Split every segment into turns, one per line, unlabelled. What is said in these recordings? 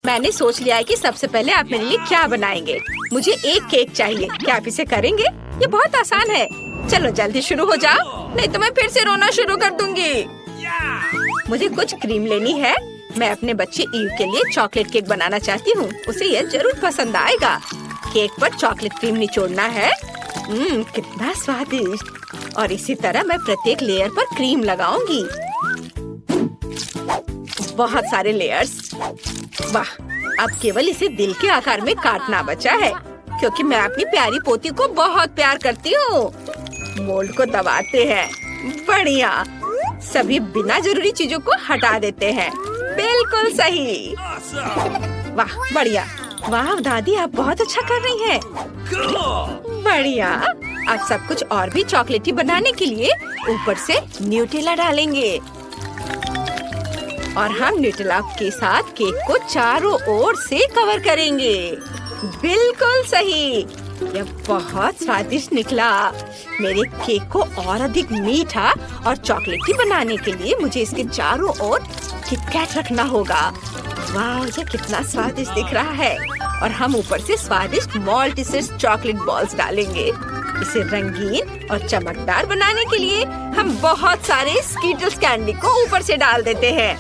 मैंने सोच लिया है कि सबसे पहले आप मेरे लिए क्या बनाएंगे। मुझे एक केक चाहिए, क्या आप इसे करेंगे? ये बहुत आसान है। चलो जल्दी शुरू हो जाओ, नहीं तो मैं फिर से रोना शुरू कर दूंगी। मुझे कुछ क्रीम लेनी है। मैं अपने बच्चे ईव के लिए चॉकलेट केक बनाना चाहती हूँ। उसे यह जरूर पसंद आएगा। केक पर चॉकलेट क्रीम निचोड़ना है। कितना स्वादिष्ट। और इसी तरह मैं प्रत्येक लेयर पर क्रीम लगाऊंगी। बहुत सारे लेयर्स। वाह, अब केवल इसे दिल के आकार में काटना बचा है, क्योंकि मैं अपनी प्यारी पोती को बहुत प्यार करती हूँ। मोल्ड को दबाते हैं। बढ़िया। सभी बिना जरूरी चीजों को हटा देते हैं। बिल्कुल सही। वाह, बढ़िया। वाह दादी, आप बहुत अच्छा कर रही हैं। बढ़िया। अब सब कुछ और भी चॉकलेटी बनाने के लिए ऊपर से न्यूटेला डालेंगे। और हम न्यूटेला के साथ केक को चारों ओर से कवर करेंगे। बिल्कुल सही। यह बहुत स्वादिष्ट निकला। मेरे केक को और अधिक मीठा और चॉकलेटी बनाने के लिए मुझे इसके चारों ओर किटकैट रखना होगा। वाह, यह कितना स्वादिष्ट दिख रहा है। और हम ऊपर से स्वादिष्ट मॉल्टिसिस चॉकलेट बॉल्स डालेंगे। इसे रंगीन और चमकदार बनाने के लिए हम बहुत सारे स्कीटल्स कैंडी को ऊपर से डाल देते हैं।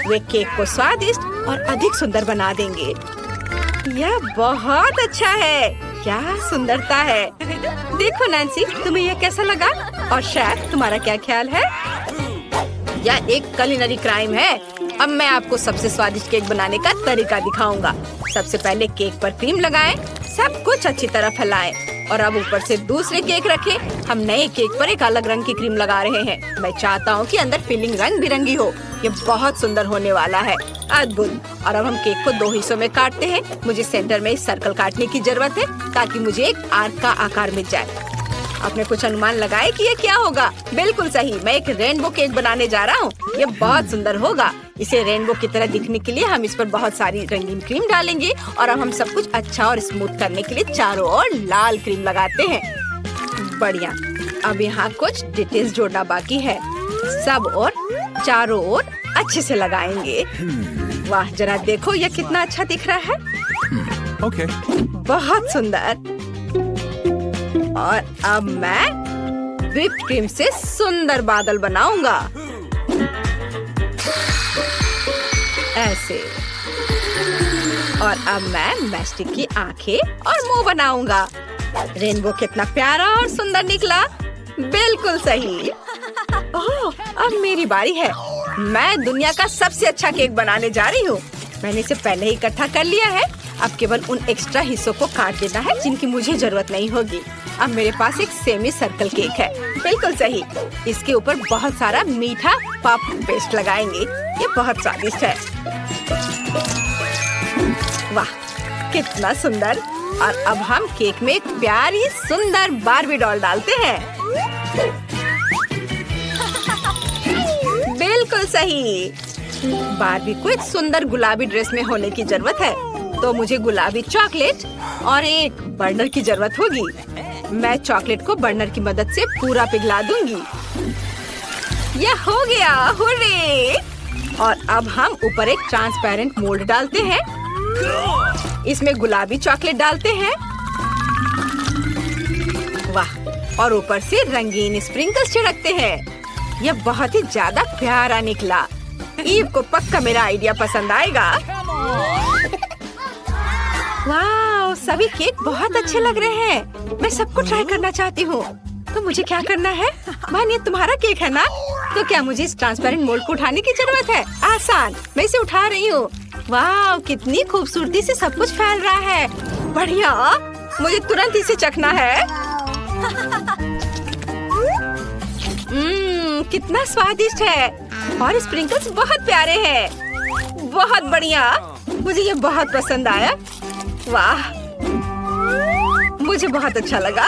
वे केक को स्वादिष्ट और अधिक सुंदर बना देंगे। यह बहुत अच्छा है। क्या सुंदरता है। देखो नैन्सी, तुम्हें यह कैसा लगा? और शेफ, तुम्हारा क्या ख्याल है? यह एक कुलिनरी क्राइम है। अब मैं आपको सबसे स्वादिष्ट केक बनाने का तरीका दिखाऊंगा। सबसे पहले केक पर क्रीम लगाएं, सब कुछ अच्छी तरह फैलाएं और अब ऊपर से दूसरे केक रखें। हम नए केक पर एक अलग रंग की क्रीम लगा रहे हैं। मैं चाहता हूँ कि अंदर फिलिंग रंग बिरंगी हो। ये बहुत सुंदर होने वाला है। अद्भुत। और अब हम केक को 2 हिस्सों में काटते हैं। मुझे सेंटर में एक सर्कल काटने की जरूरत है, ताकि मुझे एक आर्क का आकार मिल जाए। आपने कुछ अनुमान लगाए कि ये क्या होगा? बिल्कुल सही, मैं एक रेनबो केक बनाने जा रहा हूँ। ये बहुत सुंदर होगा। इसे रेनबो की तरह दिखने के लिए हम इस पर बहुत सारी रंगीन क्रीम डालेंगे। और अब हम सब कुछ अच्छा और स्मूथ करने के लिए चारों ओर लाल क्रीम लगाते हैं। बढ़िया। अब यहाँ कुछ डिटेल्स जोड़ना बाकी है। सब और चारों ओर अच्छे से लगाएंगे। वाह, जरा देखो यह कितना अच्छा दिख रहा है।
ओके।
बहुत सुंदर। और अब मैं व्हिप्ड क्रीम से सुंदर बादल बनाऊंगा। ऐसे। और अब मैं मैस्टिक की आंखें और मुंह बनाऊंगा। रेनबो कितना प्यारा और सुंदर निकला। बिल्कुल सही। ओह, अब मेरी बारी है। मैं दुनिया का सबसे अच्छा केक बनाने जा रही हूँ। मैंने इसे पहले ही इकट्ठा कर लिया है। अब केवल उन एक्स्ट्रा हिस्सों को काट देना है जिनकी मुझे जरूरत नहीं होगी। अब मेरे पास एक सेमी सर्कल केक है। बिल्कुल सही। इसके ऊपर बहुत सारा मीठा पफ पेस्ट लगाएंगे। ये बहुत स्वादिष्ट है। वाह, कितना सुंदर। और अब हम केक में एक प्यारी सुंदर बार्बी डॉल डालते हैं। बिल्कुल सही। बार्बी को एक सुंदर गुलाबी ड्रेस में होने की जरूरत है, तो मुझे गुलाबी चॉकलेट और एक बर्नर की जरूरत होगी। मैं चॉकलेट को बर्नर की मदद से पूरा पिघला दूंगी। यह हो गया। हुर्रे! और अब हम ऊपर एक ट्रांसपेरेंट मोल्ड डालते हैं। इसमें गुलाबी चॉकलेट डालते हैं। वाह! और ऊपर से रंगीन स्प्रिंकल्स छिड़कते हैं। यह बहुत ही ज्यादा प्यारा निकला। ईव को पक्का मेरा आइडिया पसंद आएगा। वाह, सभी केक बहुत अच्छे लग रहे हैं। मैं सबको ट्राई करना चाहती हूँ। तो मुझे क्या करना है? मान, ये तुम्हारा केक है ना? तो क्या मुझे इस ट्रांसपेरेंट मोल्ड को उठाने की जरूरत है? आसान, मैं इसे उठा रही हूँ। वाह, कितनी खूबसूरती से सब कुछ फैल रहा है। बढ़िया, मुझे तुरंत इसे चखना है। कितना स्वादिष्ट है। और स्प्रिंकल्स बहुत प्यारे हैं। बहुत बढ़िया, मुझे ये बहुत पसंद आया। वाह, मुझे बहुत अच्छा लगा।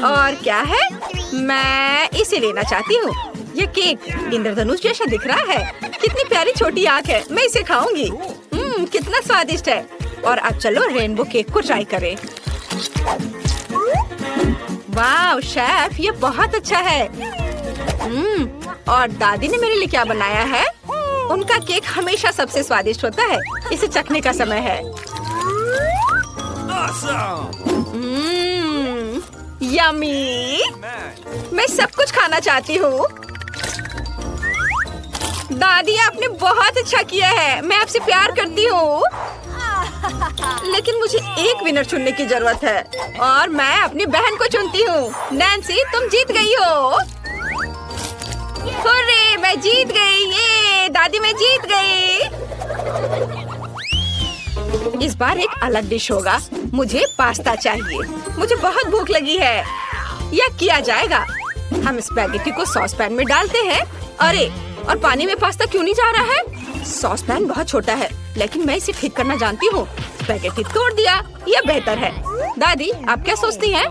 और क्या है? मैं इसे लेना चाहती हूँ। ये केक इंद्रधनुष जैसा दिख रहा है। कितनी प्यारी छोटी आँख है। मैं इसे खाऊंगी। कितना स्वादिष्ट है। और अब चलो रेनबो केक को ट्राई करें। वाह शेफ, ये बहुत अच्छा है। और दादी ने मेरे लिए क्या बनाया है? उनका केक हमेशा सबसे स्वादिष्ट होता है। इसे चखने का समय है। यम्मी! मैं सब कुछ खाना चाहती हूँ। दादी, आपने बहुत अच्छा किया है। मैं आपसे प्यार करती हूँ। लेकिन मुझे एक विनर चुनने की जरूरत है और मैं अपनी बहन को चुनती हूँ। नैन्सी, तुम जीत गई हो। हुर्रे, मैं जीत गई। ये दादी, मैं जीत गई। इस बार एक अलग डिश होगा। मुझे पास्ता चाहिए। मुझे बहुत भूख लगी है। यह किया जाएगा। हम स्पैगेटी को सॉस पैन में डालते हैं। अरे, और पानी में पास्ता क्यों नहीं जा रहा है? सॉस पैन बहुत छोटा है, लेकिन मैं इसे ठीक करना जानती हूँ। स्पैगेटी तोड़ दिया। यह बेहतर है। दादी, आप क्या सोचती हैं?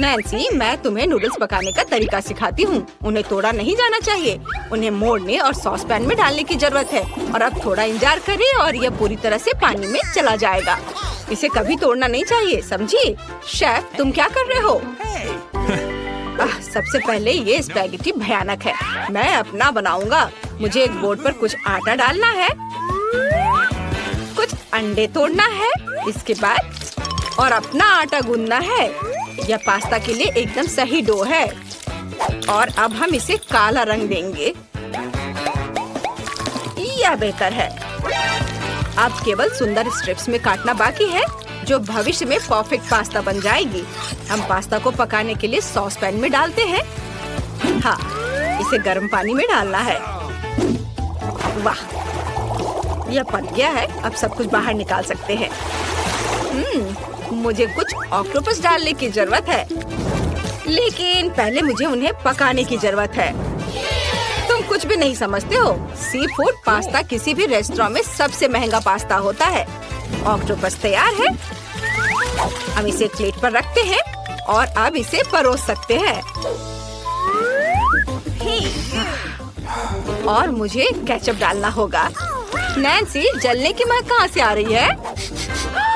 नैन्सी, मैं तुम्हें नूडल्स पकाने का तरीका सिखाती हूँ। उन्हें तोड़ा नहीं जाना चाहिए। उन्हें मोड़ने और सॉस पैन में डालने की जरूरत है। और अब थोड़ा इंतजार करें और यह पूरी तरह से पानी में चला जाएगा। इसे कभी तोड़ना नहीं चाहिए, समझी? शेफ, तुम क्या कर रहे हो? सबसे पहले ये स्पैगेटी भयानक है। मैं अपना बनाऊंगा। मुझे एक बोर्ड पर कुछ आटा डालना है, कुछ अंडे तोड़ना है, इसके बाद और अपना आटा गूंदना है। यह पास्ता के लिए एकदम सही डो है। और अब हम इसे काला रंग देंगे। यह बेहतर है। अब केवल सुंदर स्ट्रिप्स में काटना बाकी है, जो भविष्य में परफेक्ट पास्ता बन जाएगी। हम पास्ता को पकाने के लिए सॉस पैन में डालते हैं। हाँ, इसे गर्म पानी में डालना है। वाह, यह पक गया है। अब सब कुछ बाहर निकाल सकते हैं। मुझे कुछ ऑक्टोपस डालने की जरूरत है, लेकिन पहले मुझे उन्हें पकाने की जरूरत है। तुम कुछ भी नहीं समझते हो। सी फूड पास्ता किसी भी रेस्टोरेंट में सबसे महंगा पास्ता होता है। ऑक्टोपस तैयार है। हम इसे प्लेट पर रखते हैं और अब इसे परोस सकते हैं। और मुझे केचप डालना होगा। नैन्सी, जलने की महक कहाँ से आ रही है?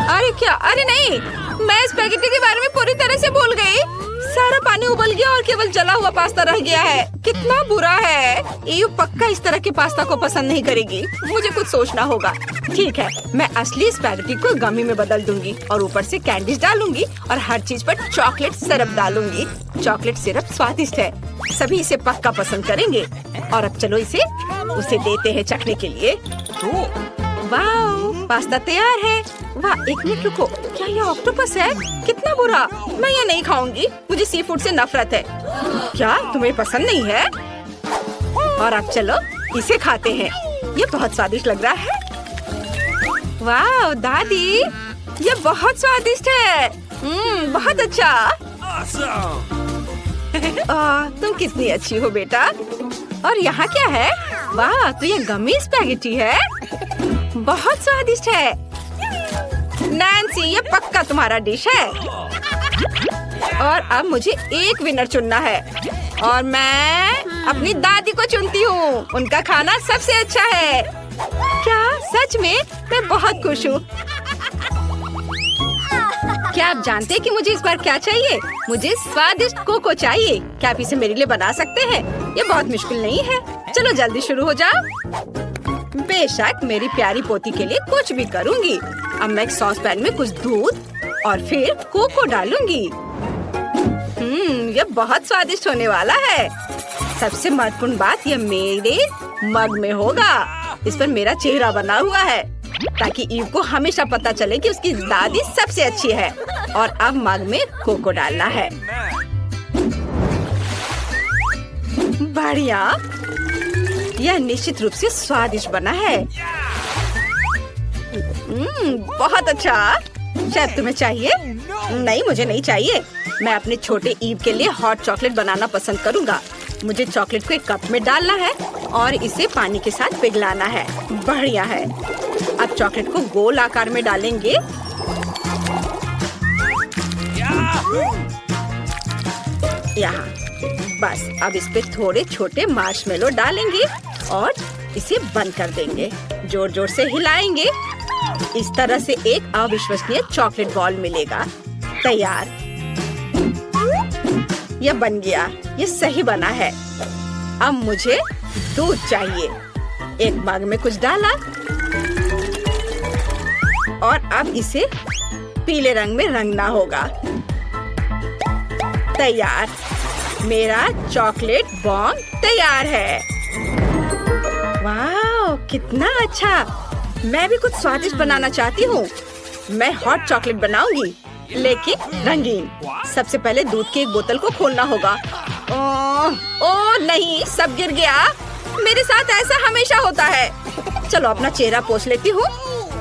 अरे क्या? अरे नहीं, मैं स्पैगेटी के बारे में पूरी तरह से भूल गई। सारा पानी उबल गया और केवल जला हुआ पास्ता रह गया है। कितना बुरा है। ईयू पक्का इस तरह के पास्ता को पसंद नहीं करेगी। मुझे कुछ सोचना होगा। ठीक है, मैं असली स्पैगेटी को गमी में बदल दूंगी और ऊपर से कैंडीज डालूंगी और हर चीज पर चॉकलेट सिरप डालूंगी। चॉकलेट सिरप स्वादिष्ट है। सभी इसे पक्का पसंद करेंगे। और अब चलो उसे देते हैं चखने के लिए। वाह, पास्ता तैयार है। वाह, एक मिनट रुको, क्या यह ऑक्टोपस है? कितना बुरा। मैं यह नहीं खाऊंगी। मुझे सी फूड से नफरत है। क्या तुम्हें पसंद नहीं है? और अब चलो इसे खाते हैं। ये बहुत स्वादिष्ट लग रहा है। वाह दादी, ये बहुत स्वादिष्ट है। बहुत अच्छा। तुम कितनी अच्छी हो बेटा। और यहाँ क्या है? वाह, तो ये गमी स्पैगेटी है। बहुत स्वादिष्ट है। नैन्सी, ये पक्का तुम्हारा डिश है। और अब मुझे एक विनर चुनना है और मैं अपनी दादी को चुनती हूँ। उनका खाना सबसे अच्छा है। क्या सच में? मैं बहुत खुश हूँ। क्या आप जानते हैं कि मुझे इस बार क्या चाहिए? मुझे स्वादिष्ट कोको चाहिए। क्या आप इसे मेरे लिए बना सकते हैं? ये बहुत मुश्किल नहीं है। चलो जल्दी शुरू हो जाओ। बेशक, मेरी प्यारी पोती के लिए कुछ भी करूँगी। अब मैं एक सॉस पैन में कुछ दूध और फिर कोको डालूंगी। ये बहुत स्वादिष्ट होने वाला है। सबसे महत्वपूर्ण बात, यह मेरे मग में होगा। इस पर मेरा चेहरा बना हुआ है ताकि ईव को हमेशा पता चले कि उसकी दादी सबसे अच्छी है। और अब मग में कोको डालना है। बढ़िया, यह निश्चित रूप से स्वादिष्ट बना है। बहुत अच्छा। शायद तुम्हें चाहिए? नहीं, मुझे नहीं चाहिए। मैं अपने छोटे ईव के लिए हॉट चॉकलेट बनाना पसंद करूंगा। मुझे चॉकलेट को एक कप में डालना है और इसे पानी के साथ पिघलाना है। बढ़िया है। अब चॉकलेट को गोल आकार में डालेंगे। यहाँ बस। अब इस पे थोड़े छोटे मार्शमेलो डालेंगे और इसे बंद कर देंगे। जोर जोर से हिलाएंगे। इस तरह से एक अविश्वसनीय चॉकलेट बॉल मिलेगा। तैयार। यह बन गया। यह सही बना है। अब मुझे दूध चाहिए। एक मग में कुछ डाला और अब इसे पीले रंग में रंगना होगा। तैयार, मेरा चॉकलेट बॉम्ब तैयार है। वाह, कितना अच्छा। मैं भी कुछ स्वादिष्ट बनाना चाहती हूँ। मैं हॉट चॉकलेट बनाऊंगी, लेकिन रंगीन। सबसे पहले दूध की एक बोतल को खोलना होगा। ओह नहीं, सब गिर गया। मेरे साथ ऐसा हमेशा होता है। चलो अपना चेहरा पोंछ लेती हूँ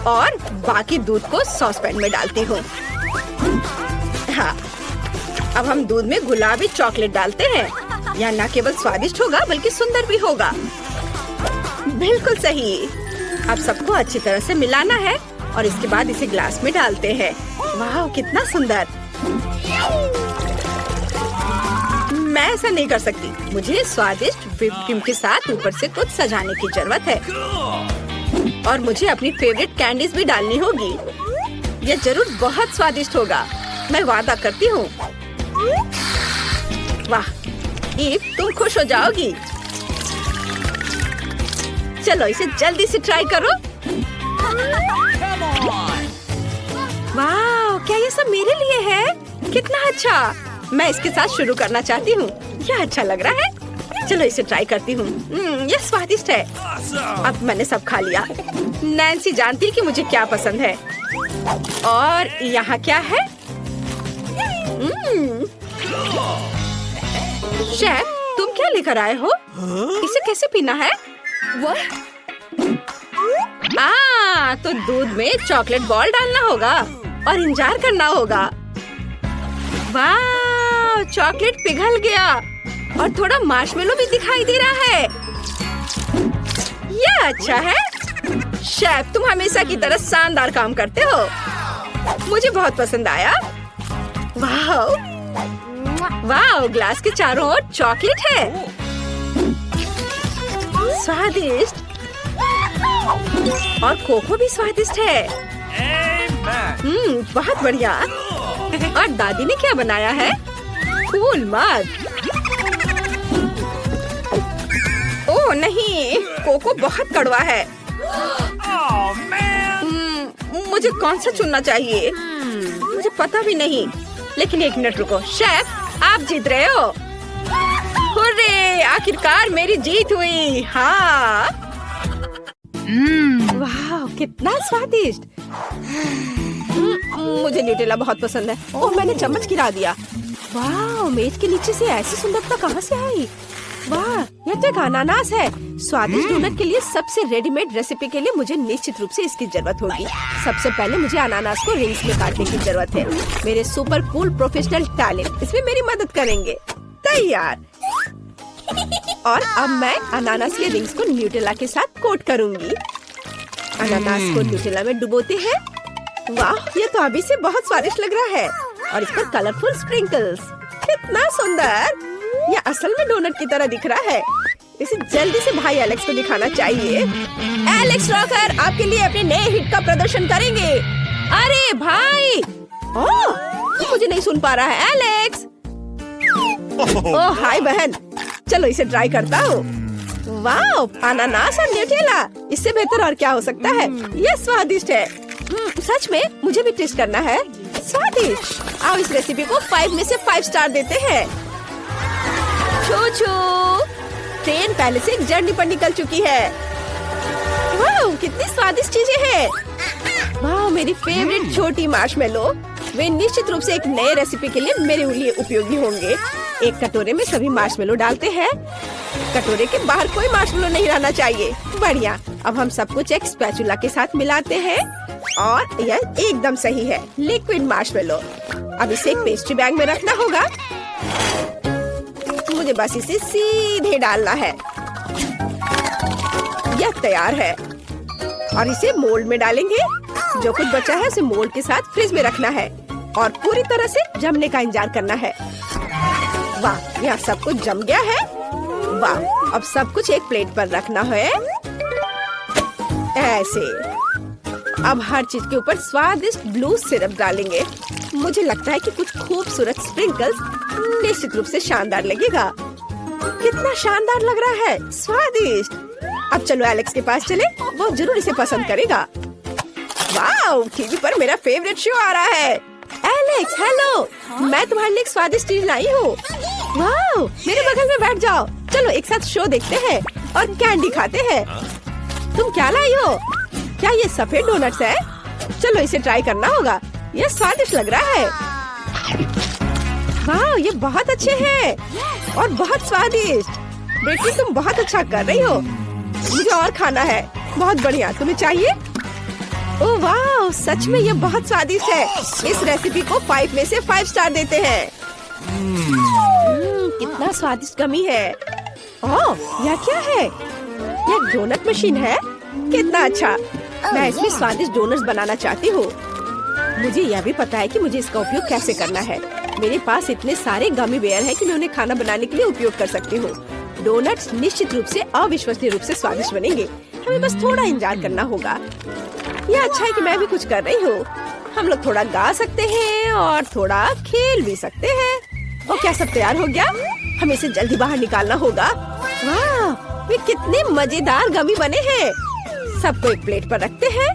और बाकी दूध को सॉसपैन में डालती हूँ। हाँ, अब हम दूध में गुलाबी चॉकलेट डालते हैं। यह न केवल स्वादिष्ट होगा बल्कि सुंदर भी होगा। बिल्कुल सही। अब सबको अच्छी तरह से मिलाना है और इसके बाद इसे ग्लास में डालते हैं। वाह, कितना सुंदर। मैं ऐसा नहीं कर सकती। मुझे स्वादिष्ट व्हिप्ड क्रीम के साथ ऊपर से कुछ सजाने की जरूरत है और मुझे अपनी फेवरेट कैंडीज भी डालनी होगी। यह जरूर बहुत स्वादिष्ट होगा, मैं वादा करती हूँ। वाह ईव, तुम खुश हो जाओगी। चलो इसे जल्दी से ट्राई करो। वाह, क्या ये सब मेरे लिए है? कितना अच्छा। मैं इसके साथ शुरू करना चाहती हूँ। यह अच्छा लग रहा है। चलो इसे ट्राई करती हूँ। यह स्वादिष्ट है। अब मैंने सब खा लिया। नैन्सी जानती है कि मुझे क्या पसंद है। और यहाँ क्या है? शेफ, तुम क्या लेकर आए हो? इसे कैसे पीना है? तो दूध में चॉकलेट बॉल डालना होगा और इंतजार करना होगा। वाह, चॉकलेट पिघल गया और थोड़ा मार्शमेलो भी दिखाई दे रहा है। यह अच्छा है। शेफ, तुम हमेशा की तरह शानदार काम करते हो। मुझे बहुत पसंद आया। वाह वाह, ग्लास के चारों ओर चॉकलेट है। स्वादिष्ट और कोको भी स्वादिष्ट है। बहुत बढ़िया। और दादी ने क्या बनाया है? कूल मग। ओह नहीं, कोको बहुत कड़वा है। मुझे कौन सा चुनना चाहिए? मुझे पता भी नहीं। लेकिन एक मिनट रुको। शेफ, आप जीत रहे हो। हुर्रे, आखिरकार मेरी जीत हुई। हाँ। वाह, कितना स्वादिष्ट। मुझे न्यूटेला बहुत पसंद है। ओह, मैंने चम्मच गिरा दिया। वाह, मेज के नीचे से ऐसी सुंदरता कहाँ से आई? वाह, यह तो एक अनानास है। स्वादिष्ट डोनट के लिए सबसे रेडीमेड रेसिपी के लिए मुझे निश्चित रूप से इसकी जरूरत होगी। सबसे पहले मुझे अनानास को रिंग्स में काटने की जरूरत है। मेरे सुपर कूल प्रोफेशनल टैलेंट इसमें मेरी मदद करेंगे। तैयार। और अब मैं अनानास के रिंग्स को न्यूटेला के साथ कोट करूंगी। अनानास को न्यूटेला में डुबोते हैं। वाह, ये तो अभी से बहुत स्वादिष्ट लग रहा है। और इस पर कलरफुल स्प्रिंकल्स। कितना सुंदर। यह असल में डोनट की तरह दिख रहा है। इसे जल्दी से भाई एलेक्स को दिखाना चाहिए। एलेक्स रॉकर आपके लिए अपने नए हिट का प्रदर्शन करेंगे। अरे भाई, ओह, मुझे नहीं सुन पा रहा है एलेक्स। ओह हाय बहन, चलो इसे ट्राई करता हूँ। वाह, अनानास और न्यूटेला, इससे बेहतर और क्या हो सकता है? यह स्वादिष्ट है। सच में मुझे भी टेस्ट करना है। स्वादिष्ट। आओ इस रेसिपी को 5 में से 5 स्टार देते हैं। छो ट्रेन पहले से एक जर्नी पर निकल चुकी है। वाह, कितनी स्वादिष्ट चीजें हैं। वाह, मेरी फेवरेट छोटी मार्शमेलो। वे निश्चित रूप से एक नए रेसिपी के लिए मेरे लिए उपयोगी होंगे। एक कटोरे में सभी मार्शमेलो डालते हैं। कटोरे के बाहर कोई मार्शमेलो नहीं रहना चाहिए। बढ़िया। अब हम सब कुछ एक स्पैचुला के साथ मिलाते हैं और यह एकदम सही है। Liquid marshmallow. अब इसे एक पेस्ट्री बैग में रखना होगा। मुझे बस इसे सीधे डालना है। यह तैयार है और इसे मोल्ड में डालेंगे। जो कुछ बचा है उसे मोल्ड के साथ फ्रिज में रखना है और पूरी तरह से जमने का इंतजार करना है। वाह, यह सब कुछ जम गया है। वाह, अब सब कुछ एक प्लेट पर रखना है ऐसे। अब हर चीज के ऊपर स्वादिष्ट ब्लू सिरप डालेंगे। मुझे लगता है कि कुछ खूबसूरत स्प्रिंकल्स निश्चित रूप से शानदार लगेगा। कितना शानदार लग रहा है। स्वादिष्ट। अब चलो एलेक्स के पास चले, वो जरूर इसे पसंद करेगा। वाओ, टीवी पर मेरा फेवरेट शो आ रहा है। एलेक्स हेलो, मैं तुम्हारे लिए एक स्वादिष्ट चीज लाई हूँ। वाओ, मेरे बगल में बैठ जाओ। चलो एक साथ शो देखते हैं और कैंडी खाते हैं। तुम क्या लाई हो? क्या ये सफेद डोनट्स है? चलो इसे ट्राई करना होगा, ये स्वादिष्ट लग रहा है। वाह, ये बहुत अच्छे हैं और बहुत स्वादिष्ट। बेटी तुम बहुत अच्छा कर रही हो, मुझे और खाना है। बहुत बढ़िया, तुम्हें चाहिए? ओह वाह, सच में ये बहुत स्वादिष्ट है। इस रेसिपी को 5 में से 5 स्टार देते हैं। कितना स्वादिष्ट गमी है। ओह, यह क्या है? यह डोनट मशीन है? कितना अच्छा, मैं इसमें स्वादिष्ट डोनट्स बनाना चाहती हूँ। मुझे यह भी पता है कि मुझे इसका उपयोग कैसे करना है। मेरे पास इतने सारे गमी बेयर हैं कि मैं उन्हें खाना बनाने के लिए उपयोग कर सकती हूँ। डोनट्स निश्चित रूप से अविश्वसनीय रूप से स्वादिष्ट बनेंगे। हमें बस थोड़ा इंतजार करना होगा। यह अच्छा है कि मैं भी कुछ कर रही हूँ। हम लोग थोड़ा गा सकते हैं और थोड़ा खेल भी सकते हैं। और क्या सब तैयार हो गया? हमें इसे जल्दी बाहर निकालना होगा। वाह, वे कितने मजेदार गमी बने हैं। सबको एक प्लेट पर रखते हैं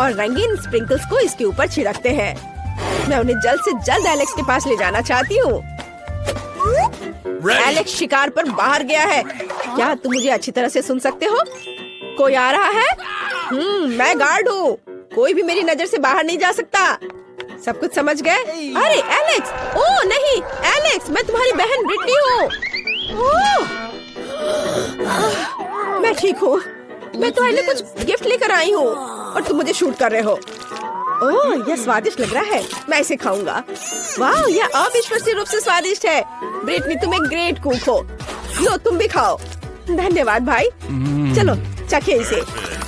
और रंगीन स्प्रिंकल्स को इसके ऊपर छिड़कते हैं। मैं उन्हें जल्द से जल्द एलेक्स के पास ले जाना चाहती हूँ। एलेक्स शिकार पर बाहर गया है। क्या तुम मुझे अच्छी तरह से सुन सकते हो? कोई आ रहा है? मैं गार्ड हूँ, कोई भी मेरी नजर से बाहर नहीं जा सकता। सब कुछ समझ गए? अरे एलेक्स, ओह नहीं एलेक्स, मैं तुम्हारी बहन ब्रिटनी हूँ। मैं ठीक हूँ, मैं तुम्हारे लिए कुछ गिफ्ट लेकर आई हूँ और तुम मुझे शूट कर रहे हो। ओह, यह स्वादिष्ट लग रहा है, मैं इसे खाऊंगा। वाह, यह अविश्वसनीय रूप से स्वादिष्ट है। ब्रिटनी, तुम एक ग्रेट कुक हो। लो, तुम भी खाओ। धन्यवाद भाई। चलो चखे इसे।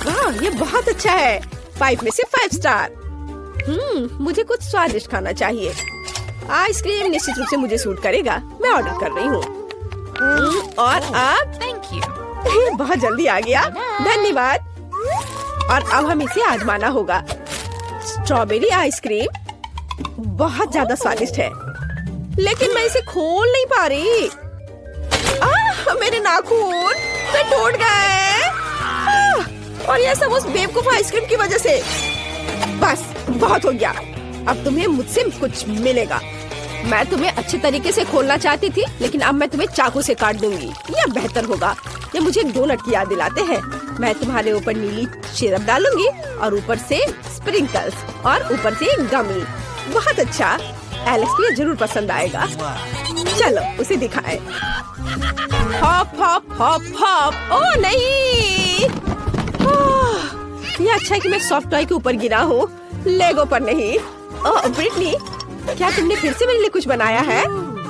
वाह, ये बहुत अच्छा है। 5 में से 5 स्टार। मुझे कुछ स्वादिष्ट खाना चाहिए। आइसक्रीम निश्चित रूप से मुझे सूट करेगा। मैं ऑर्डर कर रही हूँ। और अब
Thank you.
बहुत जल्दी आ गया, धन्यवाद। और अब हम इसे आजमाना होगा। स्ट्रॉबेरी आइसक्रीम बहुत ज्यादा स्वादिष्ट है, लेकिन मैं इसे खोल नहीं पा रही। मेरे नाखून तो टूट गए। और यह सब उस बेवकूफ आइसक्रीम की वजह से। बस बहुत हो गया, अब तुम्हें मुझसे कुछ मिलेगा। मैं तुम्हें अच्छे तरीके से खोलना चाहती थी, लेकिन अब मैं तुम्हें चाकू से काट दूंगी। यह बेहतर होगा। ये मुझे डोनट की याद दिलाते हैं। मैं तुम्हारे ऊपर नीली सिरप डालूंगी और ऊपर से स्प्रिंकल्स और ऊपर से गमी। बहुत अच्छा, एलेक्स को ये जरूर पसंद आएगा। चलो उसे दिखाएं। Hop hop hop hop. ओह नहीं, ये अच्छा है कि मैं सॉफ्ट टॉय के ऊपर गिरा हूँ, लेगो पर नहीं। ओह ब्रिटनी, क्या तुमने फिर से मेरे लिए कुछ बनाया है?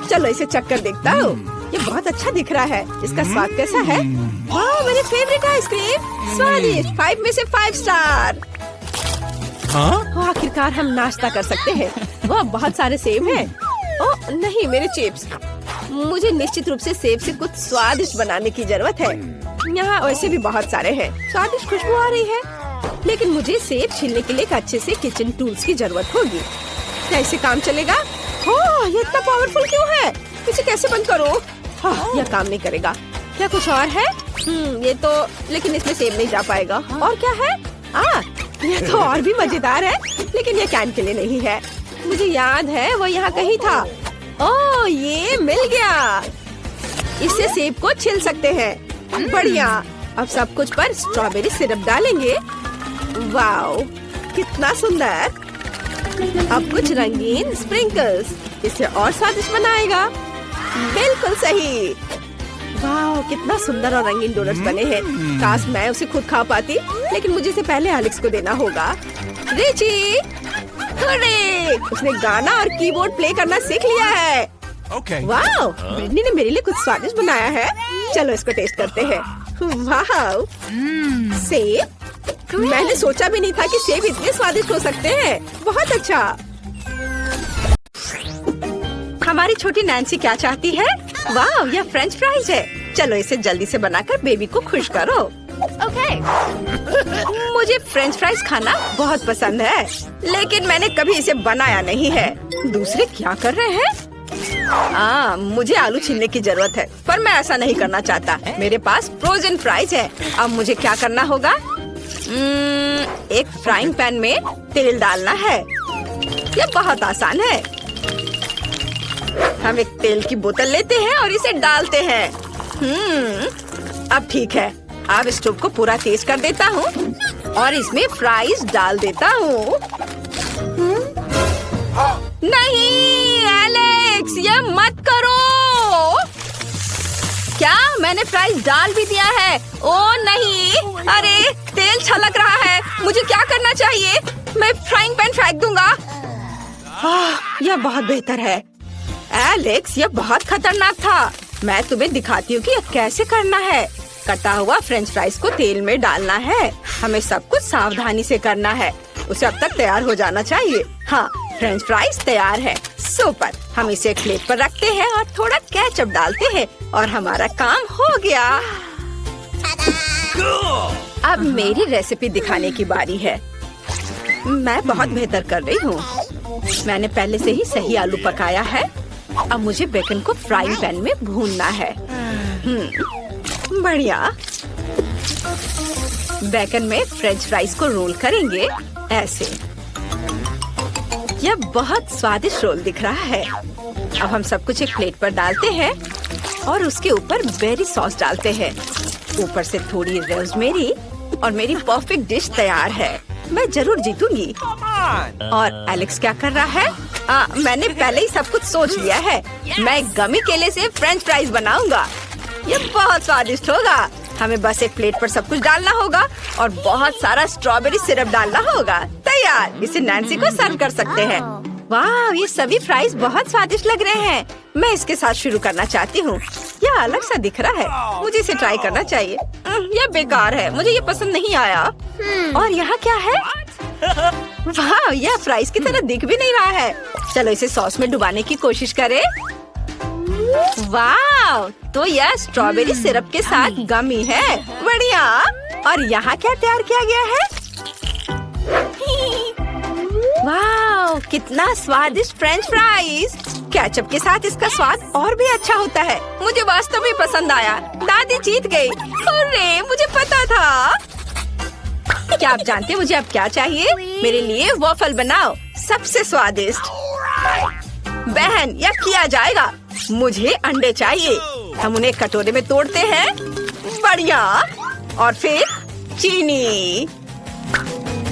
चलो इसे चक्कर देखता हूँ। ये बहुत अच्छा दिख रहा है। इसका स्वाद कैसा है? वाह, मेरी फेवरेट आइसक्रीम, स्वादिष्ट। 5 में से 5 स्टार। आखिरकार हम नाश्ता कर सकते हैं। वाह, बहुत सारे सेब हैं। ओह नहीं, मेरे चिप्स। मुझे निश्चित रूप से सेब से कुछ स्वादिष्ट बनाने की जरूरत है। यहाँ वैसे भी बहुत सारे हैं। स्वादिष्ट खुशबू आ रही है, लेकिन मुझे सेब छीलने के लिए एक अच्छे से किचन टूल्स की जरूरत होगी। क्या इसे काम चलेगा? ये इतना पावरफुल क्यों है? इसे कैसे बंद करो? यह काम नहीं करेगा। क्या कुछ और है? ये तो, लेकिन इसमें सेब नहीं जा पाएगा। और क्या है? यह तो और भी मजेदार है, लेकिन यह कैन के लिए नहीं है। मुझे याद है वो यहाँ कहीं था। ओह, ये मिल गया। इससे सेब को छिल सकते हैं। बढ़िया। अब सब कुछ पर स्ट्रॉबेरी सिरप डालेंगे। वाओ, कितना सुंदर। अब कुछ रंगीन स्प्रिंकल्स इसे और स्वादिष्ट बनाएगा। बिल्कुल सही। वाह, कितना सुंदर और रंगीन डोनट्स बने हैं। काश मैं उसे खुद खा पाती, लेकिन मुझे इसे पहले एलेक्स को देना होगा। Richie, hooray! उसने गाना और कीबोर्ड प्ले करना सीख लिया है।
Okay.
वाह, ब्रिटनी ने मेरे लिए कुछ स्वादिष्ट बनाया है। चलो इसको टेस्ट करते हैं। वाह, सेब। मैंने सोचा भी नहीं था कि सेब इतने स्वादिष्ट हो सकते हैं। बहुत अच्छा। हमारी छोटी नैन्सी क्या चाहती है? वाह, यह फ्रेंच फ्राइज है। चलो इसे जल्दी से बनाकर बेबी को खुश करो।
Okay.
मुझे फ्रेंच फ्राइज खाना बहुत पसंद है, लेकिन मैंने कभी इसे बनाया नहीं है। दूसरे क्या कर रहे हैं? मुझे आलू छीलने की जरूरत है, पर मैं ऐसा नहीं करना चाहता। मेरे पास फ्रोजन फ्राइज है। अब मुझे क्या करना होगा? एक फ्राइंग पैन में तेल डालना है। यह बहुत आसान है। हम एक तेल की बोतल लेते हैं और इसे डालते हैं। अब ठीक है। अब स्टोव को पूरा तेज कर देता हूँ और इसमें फ्राइज डाल देता हूँ। नहीं एलेक्स, यह मत करो। क्या मैंने फ्राइज डाल भी दिया है? ओ नहीं, अरे तेल छलक रहा है। मुझे क्या करना चाहिए? मैं फ्राइंग पैन फेंक दूंगा। यह बहुत बेहतर है। एलेक्स, यह बहुत खतरनाक था। मैं तुम्हें दिखाती हूँ कि यह कैसे करना है। कटा हुआ फ्रेंच फ्राइज को तेल में डालना है। हमें सब कुछ सावधानी से करना है। उसे अब तक तैयार हो जाना चाहिए। हाँ, फ्रेंच फ्राइज तैयार है। सुपर। हम इसे एक प्लेट पर रखते हैं और थोड़ा केचप डालते हैं और हमारा काम हो गया। अब मेरी रेसिपी दिखाने की बारी है। मैं बहुत बेहतर कर रही हूँ। मैंने पहले से ही सही आलू पकाया है। अब मुझे बेकन को फ्राइंग पैन में भूनना है। बढ़िया। बेकन में फ्रेंच फ्राइज को रोल करेंगे ऐसे। यह बहुत स्वादिष्ट रोल दिख रहा है। अब हम सब कुछ एक प्लेट पर डालते हैं और उसके ऊपर बेरी सॉस डालते हैं। ऊपर से थोड़ी रोज़मेरी और मेरी परफेक्ट डिश तैयार है। मैं जरूर जीतूंगी। और एलेक्स क्या कर रहा है? मैंने पहले ही सब कुछ सोच लिया है। मैं गमी केले से फ्रेंच फ्राइज बनाऊंगा। यह बहुत स्वादिष्ट होगा। हमें बस एक प्लेट पर सब कुछ डालना होगा और बहुत सारा स्ट्रॉबेरी सिरप डालना होगा। तैयार। इसे नैन्सी को सर्व कर सकते हैं। वाह, ये सभी फ्राइज बहुत स्वादिष्ट लग रहे हैं। मैं इसके साथ शुरू करना चाहती हूँ। यह अलग सा दिख रहा है। मुझे इसे ट्राई करना चाहिए। यह बेकार है। मुझे ये पसंद नहीं आया। और यहाँ क्या है? वाह, यह फ्राइज की तरह दिख भी नहीं रहा है। चलो इसे सॉस में डुबाने की कोशिश करें। वाह, तो यह स्ट्रॉबेरी सिरप के साथ गमी है। बढ़िया। और यहाँ क्या तैयार किया गया है? वाह, कितना स्वादिष्ट फ्रेंच फ्राइज। केचप के साथ इसका स्वाद और भी अच्छा होता है। मुझे वास्तव में पसंद आया। दादी जीत गई। अरे, मुझे पता था। क्या आप जानते हैं मुझे अब क्या चाहिए? मेरे लिए वॉफल बनाओ, सबसे स्वादिष्ट। बहन, यह किया जाएगा। मुझे अंडे चाहिए। हम उन्हें कटोरे में तोड़ते हैं। बढ़िया। और फिर चीनी।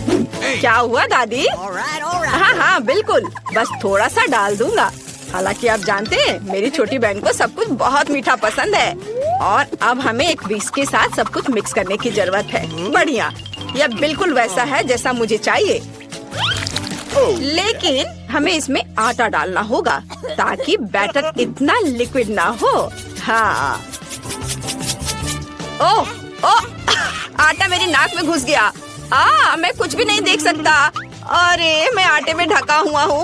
क्या हुआ दादी? हाँ हाँ बिल्कुल, बस थोड़ा सा डाल दूंगा। हालांकि आप जानते हैं मेरी छोटी बहन को सब कुछ बहुत मीठा पसंद है। और अब हमें एक विस्क के साथ सब कुछ मिक्स करने की जरूरत है। बढ़िया, यह बिल्कुल वैसा है जैसा मुझे चाहिए। लेकिन हमें इसमें आटा डालना होगा ताकि बैटर इतना लिक्विड ना हो। हाँ। ओह, आटा मेरी नाक में घुस गया। मैं कुछ भी नहीं देख सकता। अरे, मैं आटे में ढका हुआ हूँ।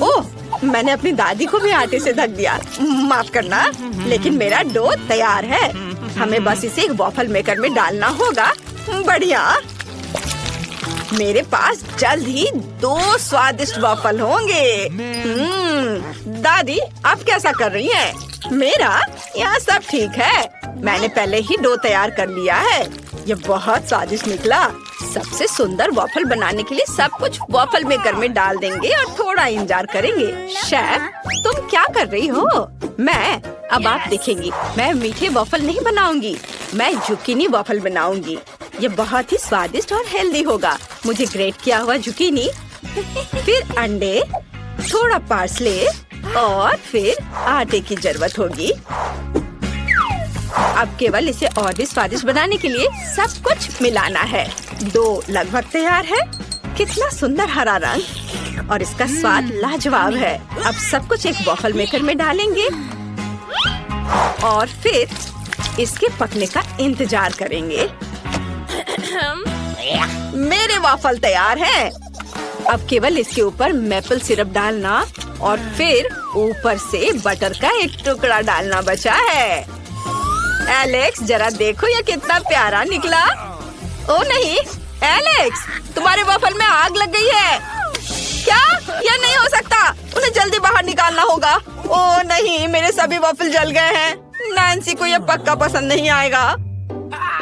ओह, मैंने अपनी दादी को भी आटे से ढक दिया। माफ करना, लेकिन मेरा डो तैयार है। हमें बस इसे एक वॉफल मेकर में डालना होगा। बढ़िया। मेरे पास जल्द ही 2 स्वादिष्ट वॉफल होंगे। दादी, आप कैसा कर रही हैं? मेरा यहाँ सब ठीक है। मैंने पहले ही डो तैयार कर लिया है। ये बहुत स्वादिष्ट निकला। सबसे सुंदर वॉफल बनाने के लिए सब कुछ वॉफल मेकर में डाल देंगे और थोड़ा इंतजार करेंगे। शेफ, तुम क्या कर रही हो? अब आप देखेंगी, मैं मीठे वॉफल नहीं बनाऊंगी। मैं जुकीनी वॉफल बनाऊंगी। ये बहुत ही स्वादिष्ट और हेल्दी होगा। मुझे ग्रेट किया हुआ जुकीनी, फिर अंडे, थोड़ा पार्सले और फिर आटे की जरूरत होगी। अब केवल इसे और भी स्वादिष्ट बनाने के लिए सब कुछ मिलाना है। डो लगभग तैयार है। कितना सुंदर हरा रंग और इसका स्वाद लाजवाब है। अब सब कुछ एक वॉफल मेकर में डालेंगे और फिर इसके पकने का इंतजार करेंगे। मेरे वॉफल तैयार हैं। अब केवल इसके ऊपर मेपल सिरप डालना और फिर ऊपर से बटर का एक टुकड़ा डालना बचा है। एलेक्स, जरा देखो ये कितना प्यारा निकला। ओ नहीं, एलेक्स, तुम्हारे वॉफल में आग लग गई है। क्या? यह नहीं हो सकता। उन्हें जल्दी बाहर निकालना होगा। ओह नहीं, मेरे सभी वॉफल जल गए हैं। नैन्सी को ये पक्का पसंद नहीं आएगा।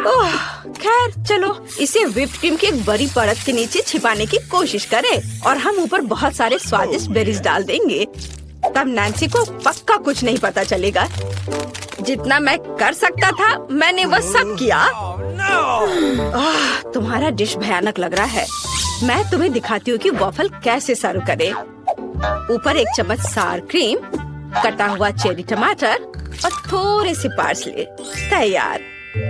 ओह, खैर चलो इसे व्हिप्ड क्रीम की एक बड़ी परत के नीचे छिपाने की कोशिश करें और हम ऊपर बहुत सारे स्वादिष्ट बेरीज डाल देंगे। तब नैन्सी को पक्का कुछ नहीं पता चलेगा। जितना मैं कर सकता था मैंने वो सब किया। तुम्हारा डिश भयानक लग रहा है। मैं तुम्हें दिखाती हूँ कि वॉफल कैसे सर्व करें। ऊपर 1 चम्मच सार क्रीम, कटा हुआ चेरी टमाटर और थोड़े से पार्सले। तैयार।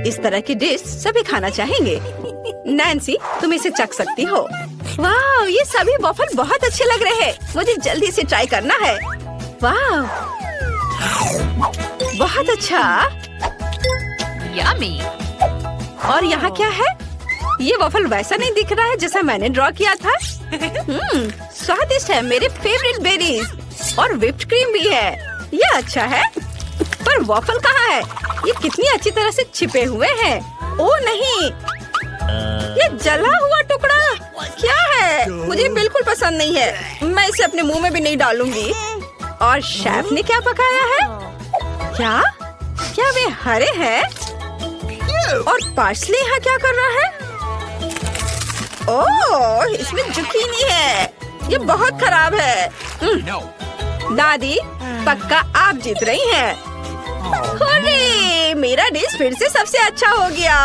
इस तरह की डिश सभी खाना चाहेंगे। नैन्सी, तुम इसे चख सकती हो। वाह, ये सभी वॉफल बहुत अच्छे लग रहे हैं। मुझे जल्दी से ट्राई करना है। वाह, बहुत अच्छा।
Yummy.
और यहाँ क्या है? ये वॉफल वैसा नहीं दिख रहा है जैसा मैंने ड्रॉ किया था। स्वादिष्ट है, मेरे फेवरेट बेरीज और व्हिप्ड क्रीम भी है। ये अच्छा है, पर वॉफल कहाँ है? ये कितनी अच्छी तरह से छिपे हुए हैं। ओह नहीं, ये जला हुआ टुकड़ा क्या है? मुझे बिल्कुल पसंद नहीं है। मैं इसे अपने मुंह में भी नहीं डालूंगी। और शेफ ने क्या पकाया है? क्या क्या वे हरे हैं? और पार्सले यहाँ क्या कर रहा है? ओह, इसमें जुकीनी है। ये बहुत खराब है।
No.
दादी, पक्का आप जीत रही हैं। हुर्रे, मेरा डिश फिर से सबसे अच्छा हो गया।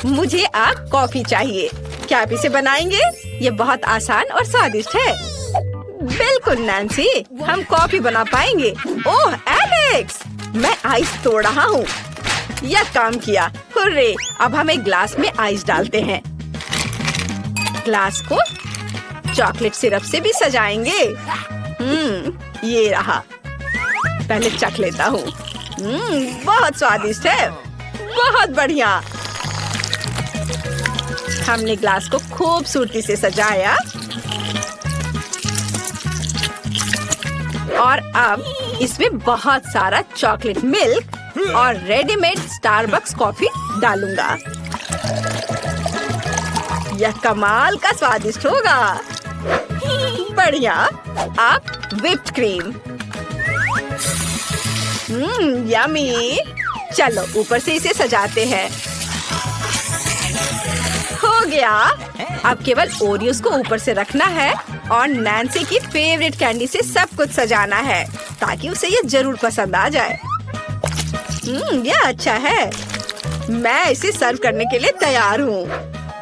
मुझे आप कॉफी चाहिए। क्या आप इसे बनाएंगे? ये बहुत आसान और स्वादिष्ट है। बिल्कुल नैन्सी, हम कॉफी बना पाएंगे। ओह एलेक्स, मैं आइस तोड़ रहा हूँ। यह काम किया। हुर्रे, अब हम एक ग्लास में आइस डालते हैं। ग्लास को चॉकलेट सिरप से भी सजाएंगे। ये रहा। पहले चख लेता हूँ। बहुत स्वादिष्ट है। बहुत बढ़िया। हमने ग्लास को खूबसूरती से सजाया और अब इसमें बहुत सारा चॉकलेट मिल्क और रेडीमेड स्टारबक्स कॉफी डालूंगा। यह कमाल का स्वादिष्ट होगा। बढ़िया। अब व्हिप्ड क्रीम। यम्मी। चलो ऊपर से इसे सजाते हैं। हो गया। अब केवल ओरियोस को ऊपर से रखना है और नैन्सी की फेवरेट कैंडी से सब कुछ सजाना है ताकि उसे ये जरूर पसंद आ जाए। ये अच्छा है। मैं इसे सर्व करने के लिए तैयार हूँ।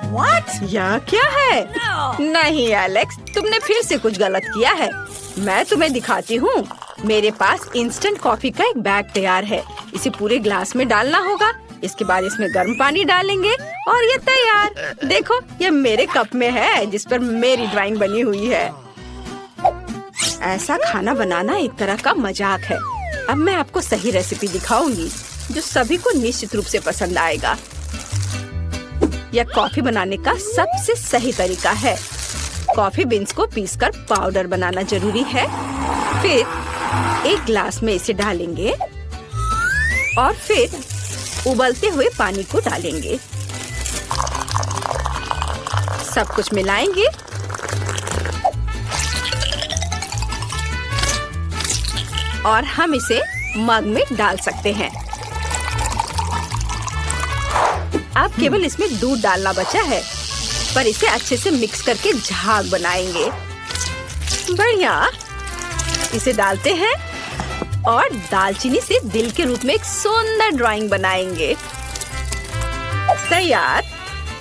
What? यह क्या है? नहीं एलेक्स, तुमने फिर से कुछ गलत किया है। मैं तुम्हें दिखाती हूँ। मेरे पास इंस्टेंट कॉफी का एक बैग तैयार है। इसे पूरे ग्लास में डालना होगा। इसके बाद इसमें गर्म पानी डालेंगे और ये तैयार। देखो, ये मेरे कप में है जिस पर मेरी ड्राइंग बनी हुई है। ऐसा खाना बनाना एक तरह का मजाक है। अब मैं आपको सही रेसिपी दिखाऊंगी जो सभी को निश्चित रूप से पसंद आएगा। यह कॉफी बनाने का सबसे सही तरीका है। कॉफी बीन्स को पीसकर पाउडर बनाना जरूरी है। फिर एक ग्लास में इसे डालेंगे और फिर उबलते हुए पानी को डालेंगे। सब कुछ मिलाएंगे और हम इसे मग में डाल सकते हैं। अब केवल इसमें दूध डालना बचा है, पर इसे अच्छे से मिक्स करके झाग बनाएंगे। बढ़िया। इसे डालते हैं और दालचीनी से दिल के रूप में एक सुंदर ड्राइंग बनाएंगे। तैयार।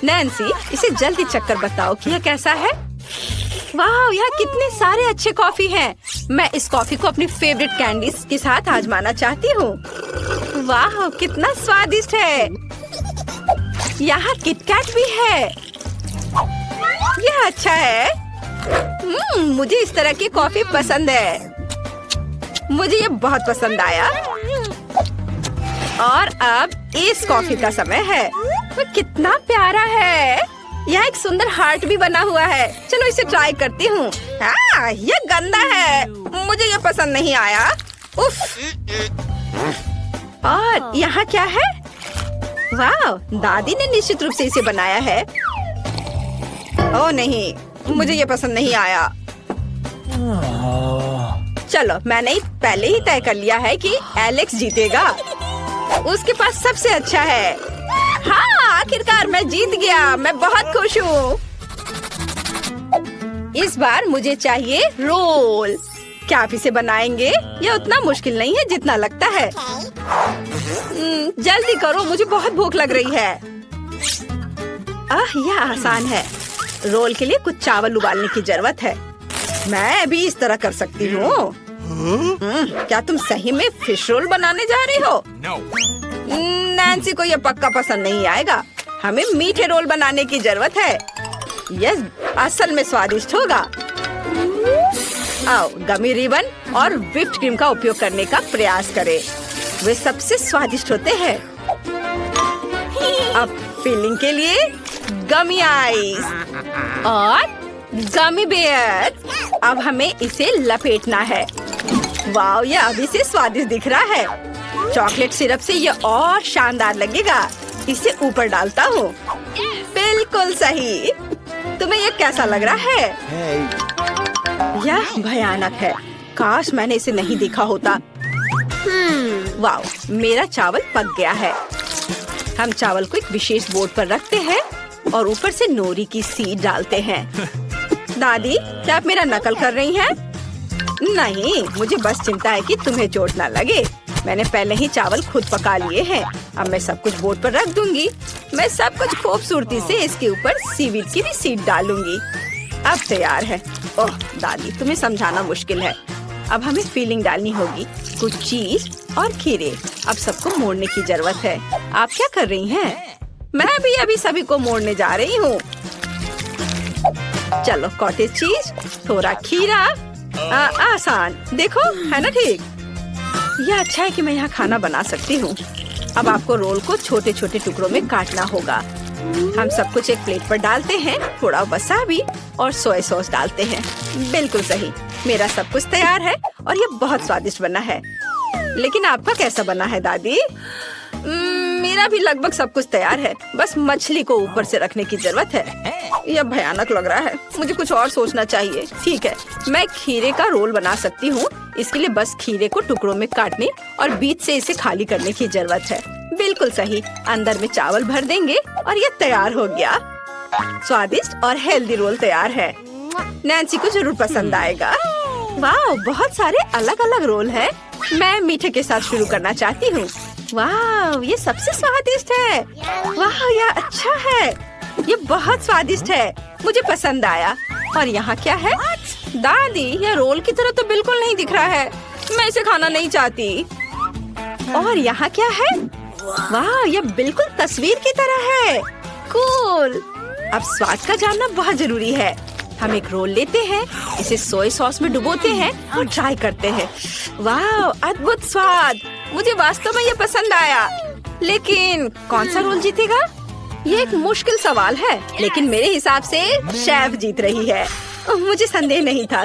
नैन्सी, इसे जल्दी चक्कर बताओ कि यह कैसा है। वाह, यहाँ कितने सारे अच्छे कॉफी हैं। मैं इस कॉफी को अपनी फेवरेट कैंडीज के साथ आजमाना चाहती हूँ। वाह, कितना स्वादिष्ट है। यहाँ किटकैट भी है। यह अच्छा है। मुझे इस तरह की कॉफी पसंद है। मुझे ये बहुत पसंद आया। और अब इस कॉफी का समय है। वो कितना प्यारा है। यहाँ एक सुंदर हार्ट भी बना हुआ है। चलो इसे ट्राई करती हूँ। ये गंदा है। मुझे ये पसंद नहीं आया। उफ। और यहाँ क्या है? वाह, दादी ने निश्चित रूप से इसे बनाया है। ओह नहीं, मुझे ये पसंद नहीं आया। चलो, मैंने पहले ही तय कर लिया है कि एलेक्स जीतेगा। उसके पास सबसे अच्छा है। हाँ, आखिरकार मैं जीत गया। मैं बहुत खुश हूँ। इस बार मुझे चाहिए रोल। क्या आप इसे बनाएंगे? यह उतना मुश्किल नहीं है जितना लगता है। जल्दी करो, मुझे बहुत भूख लग रही है। यह आसान है। रोल के लिए कुछ चावल उबालने की जरूरत है। मैं भी इस तरह कर सकती हूँ। क्या तुम सही में फिश रोल बनाने जा रही हो?
No.
नैन्सी को यह पक्का पसंद नहीं आएगा। हमें मीठे रोल बनाने की जरूरत है। यह असल में स्वादिष्ट होगा। आओ, गमी रिबन और व्हिप्ड क्रीम का उपयोग करने का प्रयास करें। वे सबसे स्वादिष्ट होते हैं। अब फिलिंग के लिए गमी आइस और गमी बेयर। अब हमें इसे लपेटना है। वाह, यह अभी से स्वादिष्ट दिख रहा है। चॉकलेट सिरप से यह और शानदार लगेगा। इसे ऊपर डालता हूँ। बिल्कुल सही। तुम्हें यह कैसा लग रहा है? यह भयानक है। काश मैंने इसे नहीं देखा होता। वाह, मेरा चावल पक गया है। हम चावल को एक विशेष बोर्ड पर रखते हैं और ऊपर से नोरी की सीड डालते हैं। दादी, क्या आप मेरा नकल कर रही हैं? नहीं, मुझे बस चिंता है कि तुम्हें चोट ना लगे। मैंने पहले ही चावल खुद पका लिए हैं। अब मैं सब कुछ बोर्ड पर रख दूंगी। मैं सब कुछ खूबसूरती से इसके ऊपर सीवीड की भी सीड डालूंगी। अब तैयार है। ओह दादी, तुम्हें समझाना मुश्किल है। अब हमें फीलिंग डालनी होगी, कुछ चीज और खीरे। अब सबको मोड़ने की जरूरत है। आप क्या कर रही हैं? मैं भी अभी सभी को मोड़ने जा रही हूँ। चलो, कॉटेज चीज, थोड़ा खीरा। आसान, देखो, है ना ठीक? यह अच्छा है कि मैं यहाँ खाना बना सकती हूँ। अब आपको रोल को छोटे छोटे टुकड़ों में काटना होगा। हम सब कुछ एक प्लेट पर डालते हैं। थोड़ा वसाबी और सोया सॉस डालते हैं। बिल्कुल सही। मेरा सब कुछ तैयार है और ये बहुत स्वादिष्ट बना है। लेकिन आपका कैसा बना है दादी? मेरा भी लगभग सब कुछ तैयार है। बस मछली को ऊपर से रखने की जरूरत है। यह भयानक लग रहा है। मुझे कुछ और सोचना चाहिए। ठीक है, मैं खीरे का रोल बना सकती हूँ। इसके लिए बस खीरे को टुकड़ों में काटने और बीच से इसे खाली करने की जरूरत है। बिल्कुल सही। अंदर में चावल भर देंगे और ये तैयार हो गया। स्वादिष्ट और हेल्दी रोल तैयार है। नैन्सी को जरूर पसंद आएगा। वाह, बहुत सारे अलग अलग रोल हैं। मैं मीठे के साथ शुरू करना चाहती हूँ। वाह, ये सबसे स्वादिष्ट है। वाह, यह अच्छा है। ये बहुत स्वादिष्ट है। मुझे पसंद आया। और यहाँ क्या है? दादी, यह रोल की तरह तो बिल्कुल नहीं दिख रहा है। मैं इसे खाना नहीं चाहती। और यहाँ क्या है? वाह, यह बिल्कुल तस्वीर की तरह है। कूल। अब स्वाद का जानना बहुत जरूरी है। हम एक रोल लेते हैं, इसे सोया सॉस में डुबोते हैं और ट्राई करते हैं। वाह, अद्भुत स्वाद। मुझे वास्तव में ये पसंद आया। लेकिन कौन सा रोल जीतेगा? ये एक मुश्किल सवाल है, लेकिन मेरे हिसाब से शेफ जीत रही है। मुझे संदेह नहीं था।